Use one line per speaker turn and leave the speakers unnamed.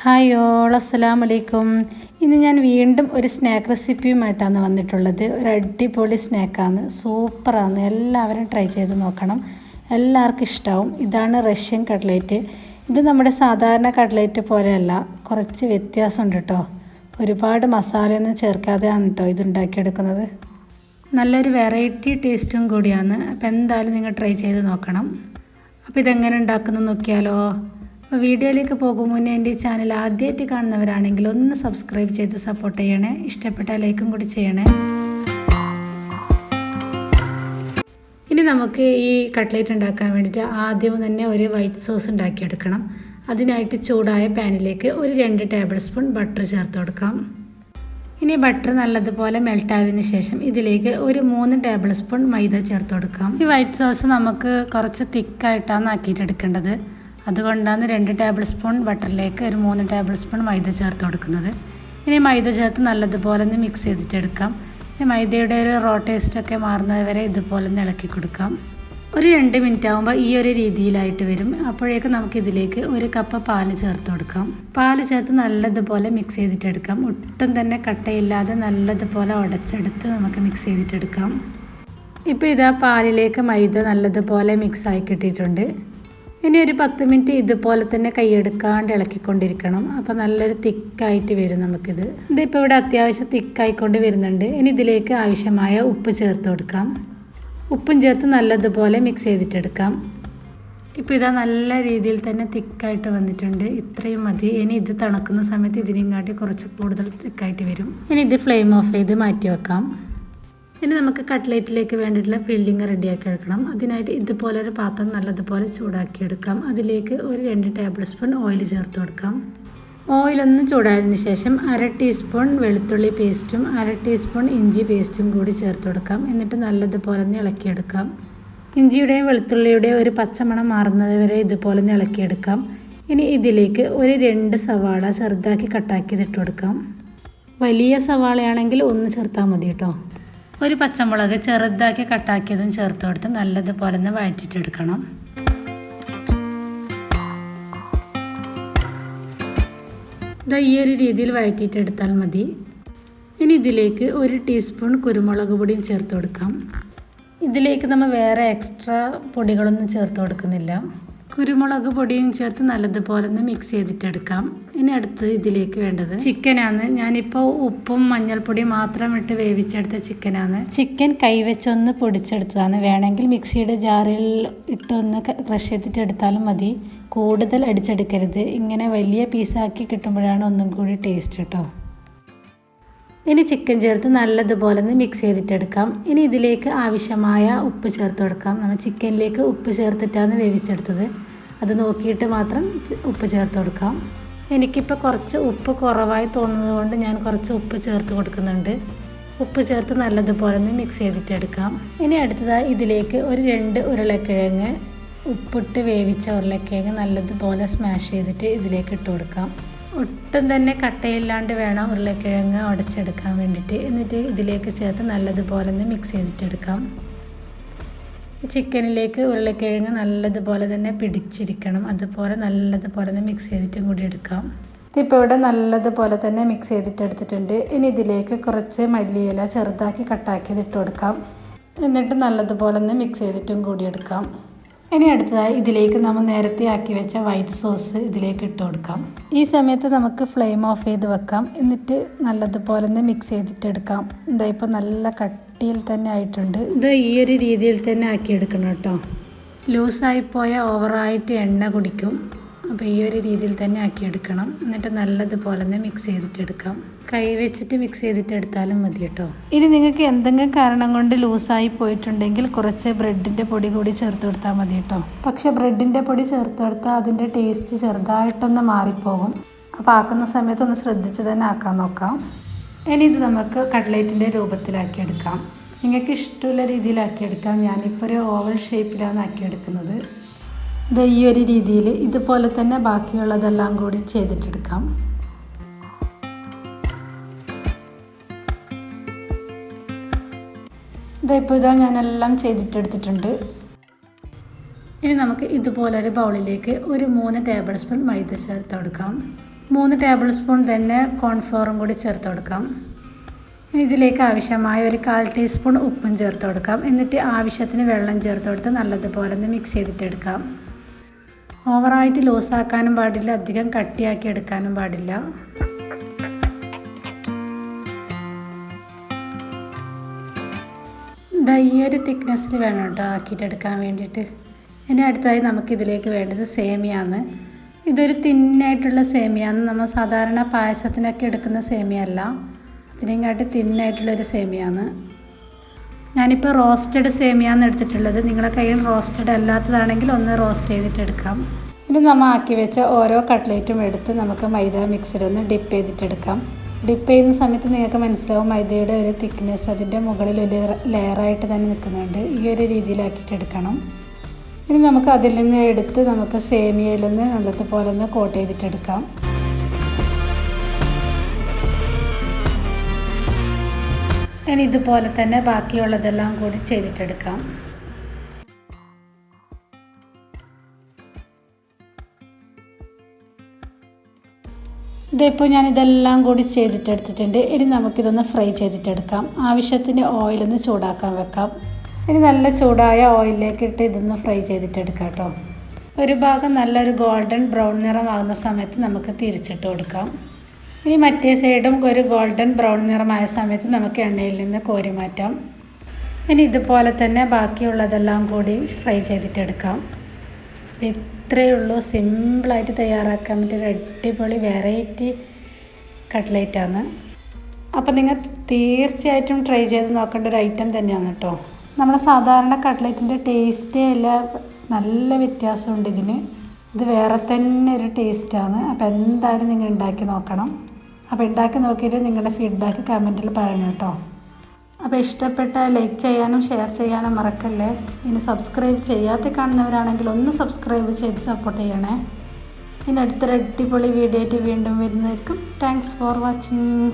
Hi all, അസ്സലാമു അലൈക്കും. ഇന്ന് ഞാൻ വീണ്ടും ഒരു സ്നാക്ക് റെസിപ്പിയുമായിട്ടാണ് വന്നിട്ടുള്ളത്. ഒരു അടിപൊളി സ്നാക്കാണ്, സൂപ്പറാണ്. എല്ലാവരും ട്രൈ ചെയ്ത് നോക്കണം, എല്ലാവർക്കും ഇഷ്ടമാവും. ഇതാണ് റഷ്യൻ കട്ട്ലേറ്റ്. ഇത് നമ്മുടെ സാധാരണ കട്ട്ലേറ്റ് പോലെയല്ല, കുറച്ച് വ്യത്യാസമുണ്ട് കേട്ടോ. ഒരുപാട് മസാലയൊന്നും ചേർക്കാതെയാണ് കേട്ടോ ഇത് ഉണ്ടാക്കിയെടുക്കുന്നത്. നല്ലൊരു വെറൈറ്റി ടേസ്റ്റും കൂടിയാണ്. അപ്പോൾ എന്തായാലും നിങ്ങൾ ട്രൈ ചെയ്ത് നോക്കണം. അപ്പോൾ ഇതെങ്ങനെ ഉണ്ടാക്കുന്നത് നോക്കിയാലോ. അപ്പോൾ വീഡിയോയിലേക്ക് പോകും മുന്നേ എൻ്റെ ഈ ചാനൽ ആദ്യമായിട്ട് കാണുന്നവരാണെങ്കിൽ ഒന്ന് സബ്സ്ക്രൈബ് ചെയ്ത് സപ്പോർട്ട് ചെയ്യണേ. ഇഷ്ടപ്പെട്ട ലൈക്കും കൂടി ചെയ്യണേ. ഇനി നമുക്ക് ഈ കട്ട്ലേറ്റ് ഉണ്ടാക്കാൻ വേണ്ടിയിട്ട് ആദ്യം തന്നെ ഒരു വൈറ്റ് സോസ് ഉണ്ടാക്കിയെടുക്കണം. അതിനായിട്ട് ചൂടായ പാനിലേക്ക് ഒരു 2 ടേബിൾ സ്പൂൺ ബട്ടർ ചേർത്ത് കൊടുക്കാം. ഇനി ബട്ടർ നല്ലതുപോലെ മെൽട്ടായതിനു ശേഷം ഇതിലേക്ക് ഒരു 3 ടേബിൾ സ്പൂൺ മൈദ ചേർത്ത് കൊടുക്കാം. ഈ വൈറ്റ് സോസ് നമുക്ക് കുറച്ച് തിക്കായിട്ടാണ് ആക്കിയിട്ടെടുക്കേണ്ടത്. അതുകൊണ്ടാണ് 2 ടേബിൾ സ്പൂൺ ബട്ടറിലേക്ക് ഒരു 3 ടേബിൾ സ്പൂൺ മൈദ ചേർത്ത് കൊടുക്കുന്നത്. ഇനി മൈദ ചേർത്ത് നല്ലതുപോലെ ഒന്ന് മിക്സ് ചെയ്തിട്ടെടുക്കാം. ഈ മൈദയുടെ ഒരു റോ ടേസ്റ്റൊക്കെ മാറുന്നത് വരെ ഇതുപോലെ ഒന്ന് ഇളക്കി കൊടുക്കാം. ഒരു 2 മിനിറ്റ് ആകുമ്പോൾ ഈ ഒരു രീതിയിലായിട്ട് വരും. അപ്പോഴേക്കും നമുക്കിതിലേക്ക് 1 കപ്പ് പാല് ചേർത്ത് കൊടുക്കാം. പാല് ചേർത്ത് നല്ലതുപോലെ മിക്സ് ചെയ്തിട്ടെടുക്കാം. ഒട്ടും തന്നെ കട്ടയില്ലാതെ നല്ലതുപോലെ ഉടച്ചെടുത്ത് നമുക്ക് മിക്സ് ചെയ്തിട്ടെടുക്കാം. ഇപ്പോൾ ഇതാ പാലിലേക്ക് മൈദ നല്ലതുപോലെ മിക്സായി കിട്ടിയിട്ടുണ്ട്. ഇനി ഒരു 10 മിനിറ്റ് ഇതുപോലെ തന്നെ കൈയെടുക്കാണ്ട് ഇളക്കിക്കൊണ്ടിരിക്കണം. അപ്പോൾ നല്ലൊരു തിക്കായിട്ട് വരും നമുക്കിത്. ഇതിപ്പോൾ ഇവിടെ അത്യാവശ്യം തിക്കായിക്കൊണ്ട് വരുന്നുണ്ട്. ഇനി ഇതിലേക്ക് ആവശ്യമായ ഉപ്പ് ചേർത്ത് കൊടുക്കാം. ഉപ്പും ചേർത്ത് നല്ലതുപോലെ മിക്സ് ചെയ്തിട്ടെടുക്കാം. ഇപ്പോൾ ഇതാ നല്ല രീതിയിൽ തന്നെ തിക്കായിട്ട് വന്നിട്ടുണ്ട്. ഇത്രയും മതി. ഇനി ഇത് തണുക്കുന്ന സമയത്ത് ഇതിനെയും കാട്ടി കുറച്ച് കൂടുതൽ തിക്കായിട്ട് വരും. ഇനി ഇത് ഫ്ലെയിം ഓഫ് ചെയ്ത് മാറ്റി വെക്കാം. ഇനി നമുക്ക് കട്ട്ലേറ്റിലേക്ക് വേണ്ടിയിട്ടുള്ള ഫില്ലിങ് റെഡിയാക്കി എടുക്കണം. അതിനായിട്ട് ഇതുപോലെ ഒരു പാത്രം നല്ലതുപോലെ ചൂടാക്കിയെടുക്കാം. അതിലേക്ക് ഒരു 2 ടേബിൾ സ്പൂൺ ഓയിൽ ചേർത്ത് കൊടുക്കാം. ഓയിലൊന്ന് ചൂടായതിന് ശേഷം 1/2 ടീസ്പൂൺ വെളുത്തുള്ളി പേസ്റ്റും 1/2 ടീസ്പൂൺ ഇഞ്ചി പേസ്റ്റും കൂടി ചേർത്ത് കൊടുക്കാം. എന്നിട്ട് നല്ലതുപോലെ ഒന്ന് ഇളക്കിയെടുക്കാം. ഇഞ്ചിയുടെയും വെളുത്തുള്ളിയുടെയും ഒരു പച്ചമണം മാറുന്നത് വരെ ഇതുപോലെ ഒന്ന് ഇളക്കിയെടുക്കാം. ഇനി ഇതിലേക്ക് ഒരു 2 സവാള ചെറുതാക്കി കട്ടാക്കിയത് ഇട്ട് കൊടുക്കാം. വലിയ സവാളയാണെങ്കിൽ 1 ചേർത്താൽ മതി കേട്ടോ. ഒരു പച്ചമുളക് ചെറുതാക്കി കട്ടാക്കിയതും ചേർത്ത് കൊടുത്ത് നല്ലതുപോലെ ഒന്ന് വഴറ്റിട്ടെടുക്കണം. ഇതാ ഈ ഒരു രീതിയിൽ വഴറ്റിയിട്ടെടുത്താൽ മതി. ഇനി ഇതിലേക്ക് 1 ടീസ്പൂൺ കുരുമുളക് പൊടിയും ചേർത്ത് കൊടുക്കാം. ഇതിലേക്ക് നമ്മൾ വേറെ എക്സ്ട്രാ പൊടികളൊന്നും ചേർത്ത് കൊടുക്കുന്നില്ല. കുരുമുളക് പൊടിയും ചേർത്ത് നല്ലതുപോലെ ഒന്ന് മിക്സ് ചെയ്തിട്ടെടുക്കാം. ഇനി അടുത്ത് ഇതിലേക്ക് വേണ്ടത് ചിക്കനാണ്. ഞാനിപ്പോൾ ഉപ്പും മഞ്ഞൾപ്പൊടിയും മാത്രം ഇട്ട് വേവിച്ചെടുത്ത ചിക്കനാണ്. ചിക്കൻ കൈവച്ചൊന്ന് പൊടിച്ചെടുത്തതാണ്. വേണമെങ്കിൽ മിക്സിയുടെ ജാറിൽ ഇട്ടൊന്ന് ക്രഷ് ചെയ്തിട്ടെടുത്താലും മതി. കൂടുതൽ അടിച്ചെടുക്കരുത്. ഇങ്ങനെ വലിയ പീസാക്കി കിട്ടുമ്പോഴാണ് ഒന്നും കൂടി ടേസ്റ്റ് കേട്ടോ. ഇനി ചിക്കൻ ചേർത്ത് നല്ലതുപോലെ ഒന്ന് മിക്സ് ചെയ്തിട്ടെടുക്കാം. ഇനി ഇതിലേക്ക് ആവശ്യമായ ഉപ്പ് ചേർത്ത് കൊടുക്കാം. നമ്മൾ ചിക്കനിലേക്ക് ഉപ്പ് ചേർത്തിട്ടാണ് വേവിച്ചെടുത്തത്. അത് നോക്കിയിട്ട് മാത്രം ഉപ്പ് ചേർത്ത് കൊടുക്കാം. എനിക്കിപ്പോൾ കുറച്ച് ഉപ്പ് കുറവായി തോന്നുന്നത് കൊണ്ട് ഞാൻ കുറച്ച് ഉപ്പ് ചേർത്ത് കൊടുക്കുന്നുണ്ട്. ഉപ്പ് ചേർത്ത് നല്ലതുപോലെ ഒന്ന് മിക്സ് ചെയ്തിട്ടെടുക്കാം. ഇനി അടുത്തതായി ഇതിലേക്ക് ഒരു 2 ഉരുളക്കിഴങ്ങ് ഉപ്പിട്ട് വേവിച്ച ഉരുളക്കിഴങ്ങ് നല്ലതുപോലെ സ്മാഷ് ചെയ്തിട്ട് ഇതിലേക്ക് ഇട്ട് കൊടുക്കാം. ഒട്ടും തന്നെ കട്ടയില്ലാണ്ട് വേണം ഉരുളക്കിഴങ്ങ് ഉടച്ചെടുക്കാൻ വേണ്ടിയിട്ട്. എന്നിട്ട് ഇതിലേക്ക് ചേർത്ത് നല്ലതുപോലെ ഒന്ന് മിക്സ് ചെയ്തിട്ടെടുക്കാം. ചിക്കനിലേക്ക് ഉരുളക്കിഴങ്ങ് നല്ലതുപോലെ തന്നെ പിടിച്ചിരിക്കണം. അതുപോലെ നല്ലതുപോലെ തന്നെ മിക്സ് ചെയ്തിട്ടും കൂടി എടുക്കാം. ഇപ്പോൾ ഇവിടെ നല്ലതുപോലെ തന്നെ മിക്സ് ചെയ്തിട്ടെടുത്തിട്ടുണ്ട്. ഇനി ഇതിലേക്ക് കുറച്ച് മല്ലിയില ചെറുതാക്കി കട്ടാക്കിയത് ഇട്ട് കൊടുക്കാം. എന്നിട്ട് നല്ലതുപോലെ ഒന്ന് മിക്സ് ചെയ്തിട്ടും കൂടി എടുക്കാം. ഇനി അടുത്തതായി ഇതിലേക്ക് നമ്മൾ നേരത്തെ ആക്കി വെച്ച വൈറ്റ് സോസ് ഇതിലേക്ക് ഇട്ട് കൊടുക്കാം. ഈ സമയത്ത് നമുക്ക് ഫ്ലെയിം ഓഫ് ചെയ്ത് വെക്കാം. എന്നിട്ട് നല്ലതുപോലെ ഒന്ന് മിക്സ് ചെയ്തിട്ടെടുക്കാം. ഇതാ ഇപ്പോൾ നല്ല കട്ടിയിൽ തന്നെ ആയിട്ടുണ്ട്. ഇത് ഈ ഒരു രീതിയിൽ തന്നെ ആക്കിയെടുക്കണം കേട്ടോ. ലൂസായിപ്പോയ ഓവറായിട്ട് എണ്ണ കുടിക്കും. അപ്പോൾ ഈ ഒരു രീതിയിൽ തന്നെ ആക്കിയെടുക്കണം. എന്നിട്ട് നല്ലതുപോലെ തന്നെ മിക്സ് ചെയ്തിട്ടെടുക്കാം. കൈ വെച്ചിട്ട് മിക്സ് ചെയ്തിട്ടെടുത്താലും മതി കേട്ടോ. ഇനി നിങ്ങൾക്ക് എന്തെങ്കിലും കാരണം കൊണ്ട് ലൂസായി പോയിട്ടുണ്ടെങ്കിൽ കുറച്ച് ബ്രെഡിൻ്റെ പൊടി കൂടി ചേർത്ത് കൊടുത്താൽ മതി കേട്ടോ. പക്ഷേ ബ്രെഡിൻ്റെ പൊടി ചേർത്ത് കൊടുത്താൽ അതിൻ്റെ ടേസ്റ്റ് ചെറുതായിട്ടൊന്ന് മാറിപ്പോകും. അപ്പോൾ ആക്കുന്ന സമയത്ത് ഒന്ന് ശ്രദ്ധിച്ച് തന്നെ ആക്കാൻ നോക്കാം. ഇനി ഇത് നമുക്ക് കട്ട്ലേറ്റിൻ്റെ രൂപത്തിലാക്കിയെടുക്കാം. നിങ്ങൾക്ക് ഇഷ്ടമുള്ള രീതിയിലാക്കിയെടുക്കാം. ഞാനിപ്പോൾ ഒരു ഓവൽ ഷേപ്പിലാണ് ആക്കിയെടുക്കുന്നത്. ഇത് ഈ ഒരു രീതിയിൽ ഇതുപോലെ തന്നെ ബാക്കിയുള്ളതെല്ലാം കൂടി ചെയ്തിട്ടെടുക്കാം. ഇപ്പോൾ ഞാനെല്ലാം ചെയ്തിട്ടെടുത്തിട്ടുണ്ട്. ഇനി നമുക്ക് ഇതുപോലൊരു ബൗളിലേക്ക് ഒരു 3 ടേബിൾ സ്പൂൺ മൈദ ചേർത്ത് കൊടുക്കാം. 3 ടേബിൾ സ്പൂൺ തന്നെ കോൺഫ്ലോറും കൂടി ചേർത്ത് കൊടുക്കാം. ഇതിലേക്ക് ആവശ്യമായ ഒരു 1/4 ടീസ്പൂൺ ഉപ്പും ചേർത്ത് കൊടുക്കാം. എന്നിട്ട് ആവശ്യത്തിന് വെള്ളം ചേർത്ത് കൊടുത്ത് നല്ലതുപോലെ ഒന്ന് മിക്സ് ചെയ്തിട്ടെടുക്കാം. ഓവറായിട്ട് ലൂസാക്കാനും പാടില്ല, അധികം കട്ടിയാക്കി എടുക്കാനും പാടില്ല. ഈ ഒരു തിക്നെസ്സിൽ വേണം കേട്ടോ ആക്കിയിട്ടെടുക്കാൻ വേണ്ടിയിട്ട്. ഇനി അടുത്തായി നമുക്കിതിലേക്ക് വേണ്ടത് സേമിയാണ്. ഇതൊരു തിന്നായിട്ടുള്ള സേമിയാണ്. നമ്മൾ സാധാരണ പായസത്തിനൊക്കെ എടുക്കുന്ന സേമിയ അല്ല, അതിനെക്കാട്ടി തിന്നായിട്ടുള്ളൊരു സേമിയാണ്. ഞാനിപ്പോൾ റോസ്റ്റഡ് സേമിയാണ് എടുത്തിട്ടുള്ളത്. നിങ്ങളുടെ കയ്യിൽ റോസ്റ്റഡ് അല്ലാത്തതാണെങ്കിൽ ഒന്ന് റോസ്റ്റ് ചെയ്തിട്ടെടുക്കാം. ഇനി നമ്മൾ ആക്കി വെച്ച ഓരോ കട്ട്ലേറ്റും എടുത്ത് നമുക്ക് മൈദ മിക്സിലൊന്ന് ഡിപ്പ് ചെയ്തിട്ടെടുക്കാം. ഡിപ്പ് ചെയ്യുന്ന സമയത്ത് നിങ്ങൾക്ക് മനസ്സിലാവും മൈദയുടെ ഒരു തിക്നെസ് അതിൻ്റെ മുകളിൽ ഒരു ലെയറായിട്ട് തന്നെ നിൽക്കുന്നുണ്ട്. ഈ ഒരു രീതിയിലാക്കിയിട്ടെടുക്കണം. ഇനി നമുക്ക് അതിൽ നിന്ന് എടുത്ത് നമുക്ക് സേമിയയിലൊന്ന് നല്ലതുപോലെ ഒന്ന് കോട്ട് ചെയ്തിട്ടെടുക്കാം. ഇനി ഇതുപോലെ തന്നെ ബാക്കിയുള്ളതെല്ലാം കൂടി ചെയ്തിട്ടെടുക്കാം. ഇതിപ്പോൾ ഞാനിതെല്ലാം കൂടി ചെയ്തിട്ടെടുത്തിട്ടുണ്ട്. ഇനി നമുക്കിതൊന്ന് ഫ്രൈ ചെയ്തിട്ടെടുക്കാം. ആവശ്യത്തിന് ഓയിലൊന്ന് ചൂടാക്കാൻ വെക്കാം. ഇനി നല്ല ചൂടായ ഓയിലിലേക്ക് ഇട്ട് ഇതൊന്ന് ഫ്രൈ ചെയ്തിട്ടെടുക്കാം കേട്ടോ. ഒരു ഭാഗം നല്ലൊരു ഗോൾഡൻ ബ്രൗൺ നിറമാകുന്ന സമയത്ത് നമുക്ക് തിരിച്ചിട്ട് കൊടുക്കാം. ഇനി മറ്റേ സൈഡും ഒരു ഗോൾഡൻ ബ്രൗൺ നിറമായ സമയത്ത് നമുക്ക് എണ്ണയിൽ നിന്ന് കോരി മാറ്റാം. ഇനി ഇതുപോലെ തന്നെ ബാക്കിയുള്ളതെല്ലാം കൂടി ഫ്രൈ ചെയ്തിട്ടെടുക്കാം. അപ്പോൾ ഇത്രയേ ഉള്ളൂ, സിമ്പിളായിട്ട് തയ്യാറാക്കാൻ പറ്റിയ അടിപൊളി വെറൈറ്റി കട്ട്ലേറ്റാണ്. അപ്പോൾ നിങ്ങൾ തീർച്ചയായിട്ടും ട്രൈ ചെയ്ത് നോക്കേണ്ട ഒരു ഐറ്റം തന്നെയാണ് കേട്ടോ. നമ്മുടെ സാധാരണ കട്ട്ലേറ്റിൻ്റെ ടേസ്റ്റേ അല്ല, നല്ല വ്യത്യാസമുണ്ട് ഇതിന്. ഇത് വേറെ തന്നെ ഒരു ടേസ്റ്റാണ്. അപ്പോൾ എന്തായാലും നിങ്ങൾ ഉണ്ടാക്കി നോക്കണം. അപ്പോൾ ഉണ്ടാക്കി നോക്കിയിട്ട് നിങ്ങളുടെ ഫീഡ്ബാക്ക് കമൻറ്റിൽ പറയണം കേട്ടോ. അപ്പോൾ ഇഷ്ടപ്പെട്ടാൽ ലൈക്ക് ചെയ്യാനും ഷെയർ ചെയ്യാനും മറക്കല്ലേ. ഇനി സബ്സ്ക്രൈബ് ചെയ്യാതെ കാണുന്നവരാണെങ്കിൽ ഒന്ന് സബ്സ്ക്രൈബ് ചെയ്ത് സപ്പോർട്ട് ചെയ്യണേ. ഇനി അടുത്തൊരു അടിപൊളി വീഡിയോ ആയിട്ട് വീണ്ടും വരുന്നതായിരിക്കും. Thanks for watching.